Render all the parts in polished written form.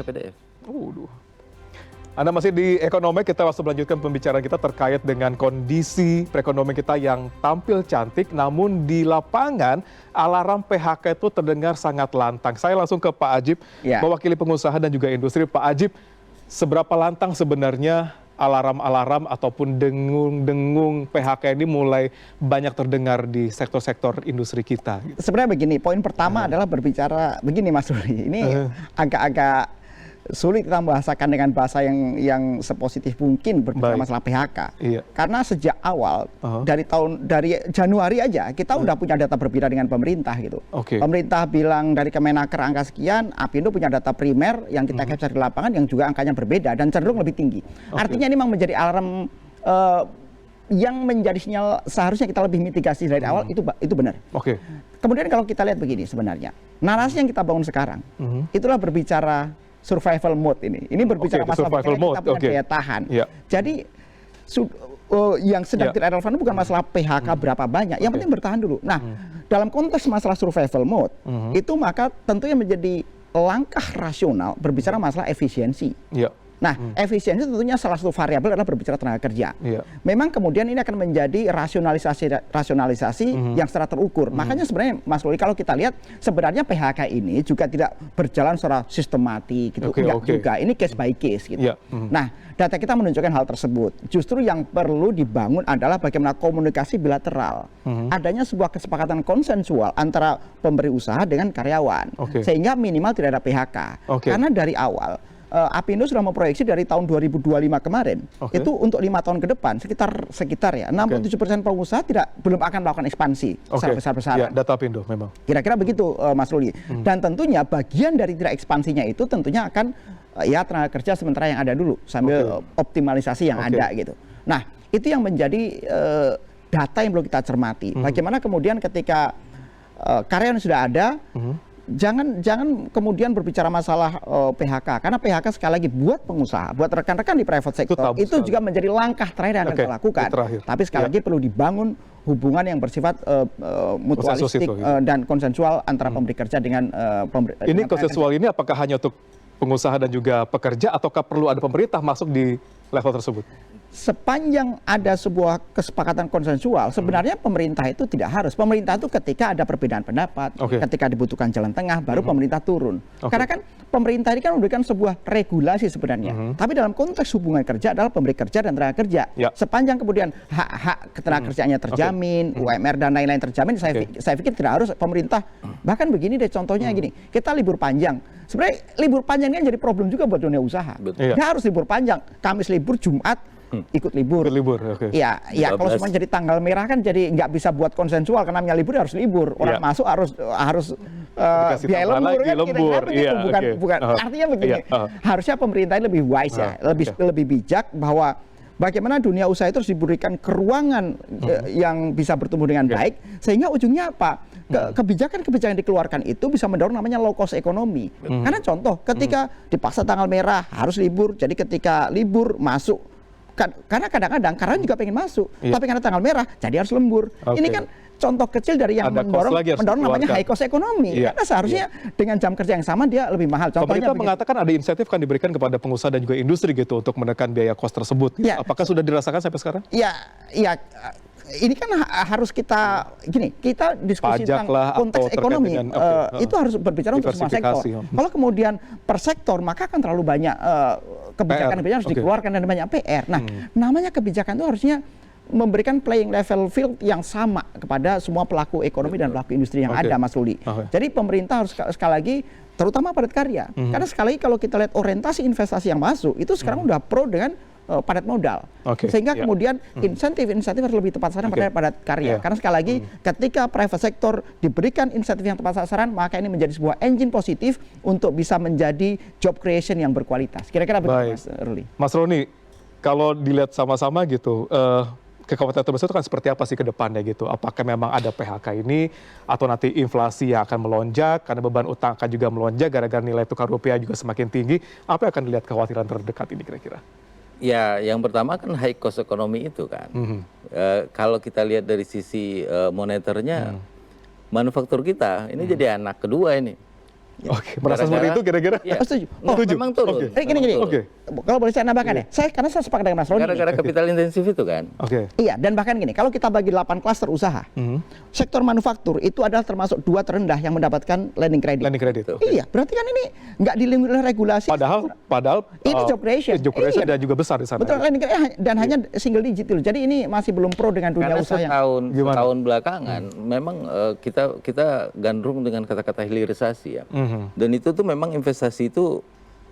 PDF. Anda masih di Ekonomi, kita langsung melanjutkan pembicaraan kita terkait dengan kondisi perekonomian kita yang tampil cantik, namun di lapangan alarm PHK itu terdengar sangat lantang. Saya langsung ke Pak Ajib, mewakili pengusaha dan juga industri. Pak Ajib, seberapa lantang sebenarnya alarm-alarm ataupun dengung-dengung PHK ini mulai banyak terdengar di sektor-sektor industri kita? Sebenarnya begini, poin pertama adalah berbicara begini Mas Ruli, ini agak-agak sulit kita membahasakan dengan bahasa yang sepositif mungkin berbicara masalah PHK. Karena sejak awal dari Januari aja kita udah punya data berbeda dengan pemerintah gitu. Pemerintah bilang dari Kemenaker angka sekian, Apindo punya data primer yang kita capture di lapangan yang juga angkanya berbeda dan cenderung lebih tinggi. Artinya ini memang menjadi alarm yang menjadi sinyal seharusnya kita lebih mitigasi dari awal, itu benar. Kemudian kalau kita lihat begini sebenarnya, narasi yang kita bangun sekarang itulah berbicara survival mode ini. Ini berbicara masalah bagaimana kita punya daya tahan. Jadi yang sedang tidak relevan bukan masalah PHK berapa banyak, yang penting bertahan dulu. Nah, dalam konteks masalah survival mode, itu maka tentunya menjadi langkah rasional berbicara masalah efisiensi. Nah, efisiensi tentunya salah satu variabel adalah berbicara tenaga kerja. Memang kemudian ini akan menjadi rasionalisasi yang secara terukur. Makanya sebenarnya Mas Ruli, kalau kita lihat sebenarnya PHK ini juga tidak berjalan secara sistematik gitu. Enggak juga, ini case by case gitu. Nah, data kita menunjukkan hal tersebut. Justru yang perlu dibangun adalah bagaimana komunikasi bilateral. Adanya sebuah kesepakatan konsensual antara pemberi usaha dengan karyawan. Sehingga minimal tidak ada PHK. Karena dari awal Apindo sudah memproyeksi dari tahun 2025 kemarin itu untuk 5 tahun ke depan sekitar ya 67% pengusaha belum akan melakukan ekspansi secara besar-besaran. Data Apindo memang. Kira-kira begitu Mas Ruli. Dan tentunya bagian dari tidak ekspansinya itu tentunya akan tenaga kerja sementara yang ada dulu sambil optimalisasi yang ada gitu. Nah, itu yang menjadi data yang perlu kita cermati. Bagaimana kemudian ketika karyawan sudah ada, jangan kemudian berbicara masalah PHK, karena PHK sekali lagi buat pengusaha, buat rekan-rekan di private sector itu juga menjadi langkah terakhir yang akan kita lakukan. Tapi sekali lagi perlu dibangun hubungan yang bersifat mutualistik dan konsensual antara pemberi kerja dengan pemberi. Ini konsensual ini apakah hanya untuk pengusaha dan juga pekerja, ataukah perlu ada pemerintah masuk di level tersebut? Sepanjang ada sebuah kesepakatan konsensual, sebenarnya pemerintah itu tidak harus. Pemerintah itu ketika ada perbedaan pendapat, ketika dibutuhkan jalan tengah, baru pemerintah turun. Karena kan pemerintah ini kan memberikan sebuah regulasi sebenarnya. Tapi dalam konteks hubungan kerja adalah pemberi kerja dan tenaga kerja. Sepanjang kemudian hak-hak ketenaga kerjaannya terjamin, UMR dan lain-lain terjamin, saya pikir tidak harus pemerintah. Bahkan begini deh contohnya gini, kita libur panjang. Sebenarnya libur panjang ini jadi problem juga buat dunia usaha. Dia harus libur panjang, Kamis libur, Jumat ikut libur. Ya kalau semua jadi tanggal merah kan jadi nggak bisa buat konsensual, karena namanya libur harus libur. Orang masuk harus biaya lembur kan kira-kira begitu. Bukan artinya begini. Harusnya pemerintah lebih wise ya, lebih bijak bahwa bagaimana dunia usaha itu harus diberikan keruangan yang bisa bertumbuh dengan baik, sehingga ujungnya apa? Kebijakan-kebijakan yang dikeluarkan itu bisa mendorong namanya low cost ekonomi. Karena contoh, ketika dipaksa tanggal merah harus libur, jadi ketika libur masuk, karena kadang-kadang karyawan juga pengen masuk, tapi karena tanggal merah jadi harus lembur. Ini kan contoh kecil dari yang mendorong namanya high cost ekonomi. Karena seharusnya dengan jam kerja yang sama dia lebih mahal. Contohnya mengatakan ada insentif kan diberikan kepada pengusaha dan juga industri gitu untuk menekan biaya cost tersebut. Apakah sudah dirasakan sampai sekarang? Ya, ini kan harus kita diskusi tentang konteks ekonomi. Itu harus berbicara untuk semua sektor. Kalau kemudian per sektor, maka akan terlalu banyak kebijakan harus dikeluarkan dan banyak PR. Nah, namanya kebijakan itu harusnya memberikan playing level field yang sama kepada semua pelaku ekonomi dan pelaku industri yang ada, Mas Ruli. Jadi pemerintah harus sekali lagi, terutama padat karya. Karena sekali lagi kalau kita lihat orientasi investasi yang masuk, itu sekarang udah pro dengan padat modal. Sehingga kemudian insentif harus lebih tepat sasaran pada padat karya. Karena sekali lagi ketika private sector diberikan insentif yang tepat sasaran, maka ini menjadi sebuah engine positif untuk bisa menjadi job creation yang berkualitas. Kira-kira begitu, Mas Ruli. Mas Roni, kalau dilihat sama-sama gitu, kekhawatiran terbesar itu kan seperti apa sih ke depannya gitu? Apakah memang ada PHK ini, atau nanti inflasi yang akan melonjak karena beban utang akan juga melonjak gara-gara nilai tukar rupiah juga semakin tinggi? Apa yang akan dilihat kekhawatiran terdekat ini kira-kira? Ya, yang pertama kan high cost ekonomi itu kan. Kalau kita lihat dari sisi moneternya, manufaktur kita ini jadi anak kedua ini. Oke, merasa seperti itu kira-kira? Ya, setuju. Memang turun. Gini. Kalau boleh saya nambahkan ya, karena saya sepakat dengan Mas Roni. Gara-gara kapital intensif itu kan. Iya, dan bahkan gini, kalau kita bagi 8 klaster usaha, sektor manufaktur itu adalah termasuk 2 terendah yang mendapatkan lending credit. Iya, berarti kan ini nggak dilindungi oleh regulasi. Padahal ini job creation. Job creation dan juga besar di sana. Betul, lending credit dan hanya single digit dulu. Jadi ini masih belum pro dengan dunia usaha yang setahun belakangan memang kita gandrung dengan kata-kata hilirisasi ya. Dan itu tuh memang investasi itu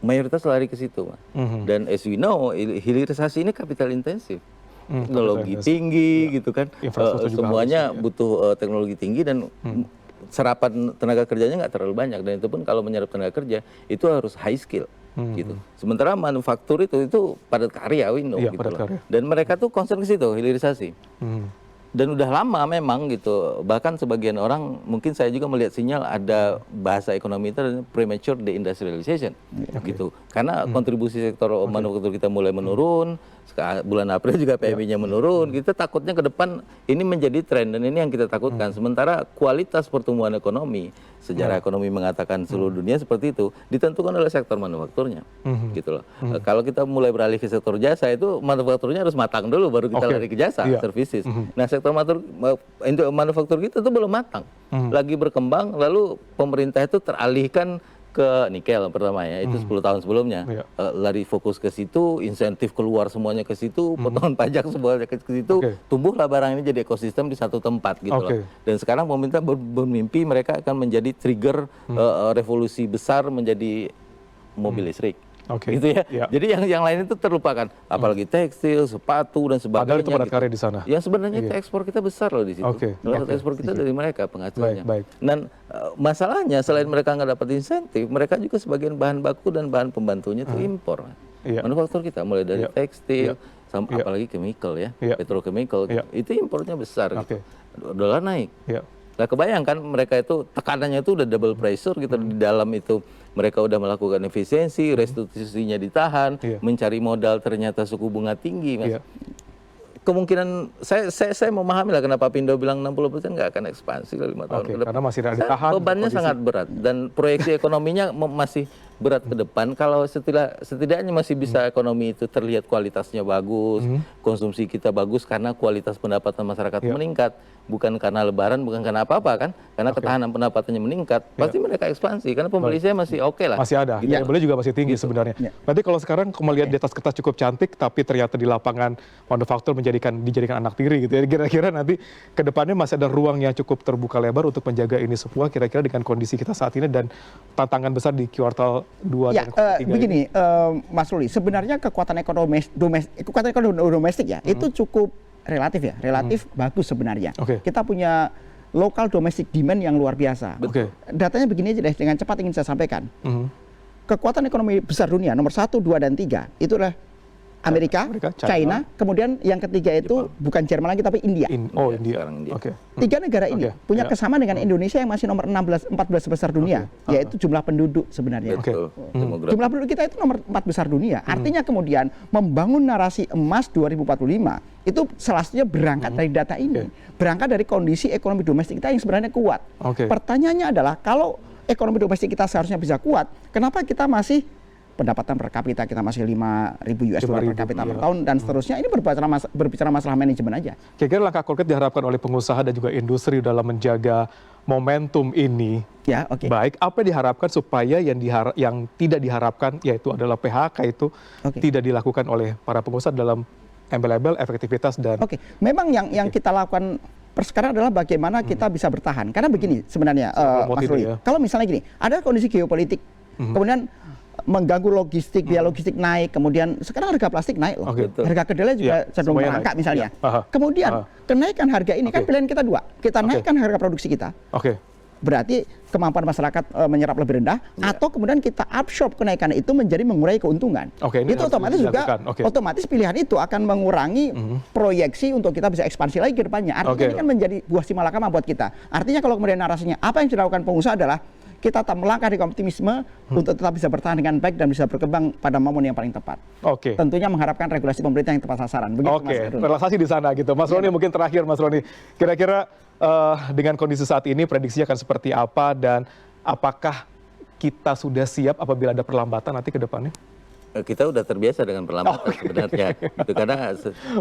mayoritas lari ke situ, Mas. Dan as we know, hilirisasi ini kapital intensif. Teknologi tinggi gitu kan. Semuanya butuh teknologi tinggi dan serapan tenaga kerjanya nggak terlalu banyak, dan itu pun kalau menyerap tenaga kerja itu harus high skill. Gitu. Sementara manufaktur itu padat karya, gitu loh. Dan mereka tuh concern ke situ, hilirisasi. Dan udah lama memang gitu. Bahkan sebagian orang, mungkin saya juga melihat sinyal ada bahasa ekonomi itu adalah premature deindustrialization gitu. Karena kontribusi sektor manufaktur kita mulai menurun, bulan April juga PMI-nya menurun. Kita takutnya ke depan ini menjadi tren, dan ini yang kita takutkan. Sementara kualitas pertumbuhan ekonomi, sejarah ekonomi mengatakan seluruh dunia seperti itu, ditentukan oleh sektor manufakturnya. Gitu loh. Kalau kita mulai beralih ke sektor jasa, itu manufakturnya harus matang dulu baru kita lari ke jasa, services. Nah, sektor manufaktur kita itu belum matang. Lagi berkembang, lalu pemerintah itu teralihkan ke nikel pertama ya, itu 10 tahun sebelumnya. Lari fokus ke situ, insentif keluar semuanya ke situ, potongan pajak semuanya ke situ, tumbuhlah barang ini jadi ekosistem di satu tempat gitu loh. Dan sekarang pemerintah bermimpi mereka akan menjadi trigger revolusi besar menjadi mobil listrik. Gitu ya. Jadi yang lain itu terlupakan, apalagi tekstil, sepatu dan sebagainya. Padahal itu padat karya di sana. Yang sebenarnya ekspor kita besar loh di situ. Ekspor kita dari mereka penghasilnya. Dan masalahnya selain mereka nggak dapat insentif, mereka juga sebagian bahan baku dan bahan pembantunya itu impor. Manufaktur kita mulai dari tekstil, sampai apalagi chemical ya, petrochemical, itu impornya besar. Dolar naik. Nah, kebayangkan mereka itu tekanannya itu udah double pressure gitu di dalam itu. Mereka udah melakukan efisiensi, restitusinya ditahan, mencari modal ternyata suku bunga tinggi, Mas. Kemungkinan saya memahami lah kenapa Pindo bilang 60% nggak akan ekspansi ke 5 tahun ke depan. Karena masih ada ditahan. Bebannya sangat berat dan proyeksi ekonominya masih berat ke depan. Kalau setidaknya masih bisa ekonomi itu terlihat kualitasnya bagus, konsumsi kita bagus karena kualitas pendapatan masyarakat meningkat, bukan karena lebaran, bukan karena apa-apa kan, karena ketahanan pendapatannya meningkat, pasti mereka ekspansi karena pembeli saya masih oke lah. Masih ada, daya beli juga masih tinggi sebenarnya. Berarti kalau sekarang melihat di atas kertas cukup cantik, tapi ternyata di lapangan manufaktur dijadikan anak tiri gitu ya. Kira-kira nanti ke depannya masih ada ruang yang cukup terbuka lebar untuk menjaga ini semua kira-kira dengan kondisi kita saat ini dan tantangan besar di kuartal 2 dan kuartal 3. Begini, Mas Ruli, sebenarnya kekuatan ekonomi domestik ya, itu cukup relatif bagus sebenarnya. Kita punya local domestic demand yang luar biasa. Datanya begini aja deh, dengan cepat ingin saya sampaikan. Kekuatan ekonomi besar dunia nomor 1, 2, dan 3 itu adalah Amerika, China, kemudian yang ketiga itu bukan Jerman lagi tapi India. India. Tiga negara ini punya kesamaan dengan Indonesia yang masih nomor 14 besar dunia, yaitu jumlah penduduk sebenarnya. Jumlah penduduk kita itu nomor 4 besar dunia. Artinya kemudian membangun narasi emas 2045 itu salah satunya berangkat dari data ini. Berangkat dari kondisi ekonomi domestik kita yang sebenarnya kuat. Pertanyaannya adalah kalau ekonomi domestik kita seharusnya bisa kuat, kenapa kita masih pendapatan per kapita kita masih 5.000 US dollar per kapita per tahun dan seterusnya. Ini berbicara masalah manajemen aja. Kira-kira langkah konkret diharapkan oleh pengusaha dan juga industri dalam menjaga momentum ini. Baik, apa yang diharapkan supaya yang tidak diharapkan yaitu adalah PHK itu tidak dilakukan oleh para pengusaha dalam embel-embel efektivitas dan memang yang kita lakukan sekarang adalah bagaimana kita bisa bertahan. Karena begini sebenarnya Mas Ruli, kalau misalnya gini, ada kondisi geopolitik, kemudian mengganggu logistik, biaya logistik naik, kemudian sekarang harga plastik naik loh, harga kedelai juga cenderung merangkak misalnya. Kemudian kenaikan harga ini kan pilihan kita dua, kita naikkan harga produksi kita, berarti kemampuan masyarakat menyerap lebih rendah, atau kemudian kita absorb kenaikan itu menjadi mengurangi keuntungan. Itu otomatis juga, otomatis pilihan itu akan mengurangi proyeksi untuk kita bisa ekspansi lagi ke depannya. Artinya ini kan menjadi buah si malakama buat kita. Artinya kalau kemudian narasinya apa yang dilakukan pengusaha adalah kita tetap melangkah dengan optimisme untuk tetap bisa bertahan dengan baik dan bisa berkembang pada momen yang paling tepat. Tentunya mengharapkan regulasi pemerintah yang tepat sasaran. Relaksasi di sana gitu. Mas Roni, mungkin terakhir Mas Roni, kira-kira dengan kondisi saat ini prediksinya akan seperti apa dan apakah kita sudah siap apabila ada perlambatan nanti ke depannya? Kita udah terbiasa dengan perlambatan sebenarnya. Itu karena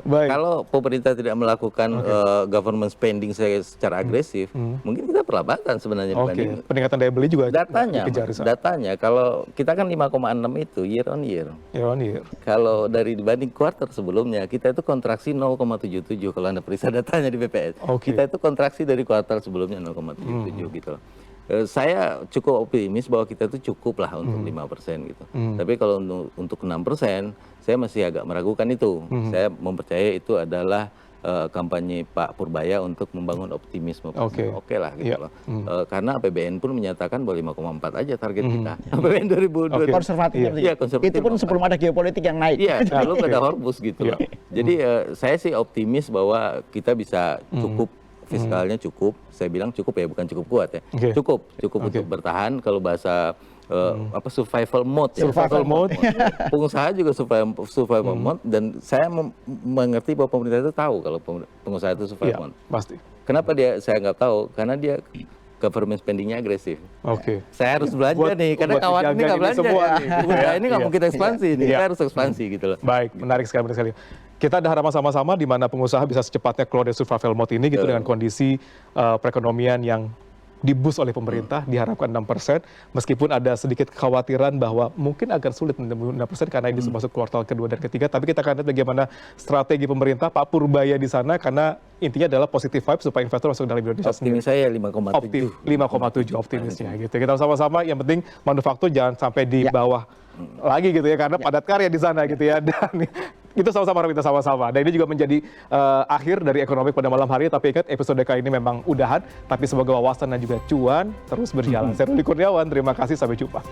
kalau pemerintah tidak melakukan government spending secara agresif, mungkin kita perlambatan sebenarnya. Peningkatan daya beli juga datanya kalau kita kan 5,6 itu year on year. Kalau dibanding kuartal sebelumnya, kita itu kontraksi 0,77 kalau Anda periksa datanya di BPS. Kita itu kontraksi dari kuartal sebelumnya 0,77 gitu. Saya cukup optimis bahwa kita itu cukup lah untuk 5% gitu. Tapi kalau untuk 6%, saya masih agak meragukan itu. Saya mempercayai itu adalah kampanye Pak Purbaya untuk membangun optimisme. Oke lah gitu loh. Karena APBN pun menyatakan bahwa 5,4 aja target kita. APBN 2020. Konservatif. Iya, konservatif. Itu pun sebelum ada geopolitik yang naik. Iya, belum ada Hormuz gitu loh. Jadi saya sih optimis bahwa kita bisa cukup fiskalnya cukup, saya bilang cukup ya, bukan cukup kuat ya, cukup untuk bertahan. Kalau bahasa survival mode. Pengusaha juga survival mode, dan saya mengerti bahwa pemerintah itu tahu kalau pengusaha itu survival mode. Pasti. Kenapa saya nggak tahu? Karena dia government spendingnya agresif. Saya harus belanja nih, karena kawan ini nggak belanja. Ini nggak mungkin ekspansi, kita harus ekspansi gitu loh. Baik, menarik sekali. Kita ada harapan sama-sama di mana pengusaha bisa secepatnya keluar dari survival mode ini gitu, dengan kondisi perekonomian yang diboost oleh pemerintah, diharapkan 6%, meskipun ada sedikit kekhawatiran bahwa mungkin agak sulit menembus 6% karena ini masuk kuartal kedua dan ketiga, tapi kita akan lihat bagaimana strategi pemerintah Pak Purbaya di sana, karena intinya adalah positive vibe supaya investor masuk dalam Indonesia sendiri. Optimis saya 5,7. 5,7 optimisnya gitu. Kita sama-sama, yang penting manufaktur jangan sampai di bawah lagi gitu ya, karena padat karya di sana gitu ya, dan itu sama-sama kita sama-sama. Dan ini juga menjadi akhir dari Ekonomi pada malam hari. Tapi ingat, episode kali ini memang udahan, tapi semoga wawasan dan juga cuan terus berjalan. Saya Ruli Kurniawan, terima kasih, sampai jumpa.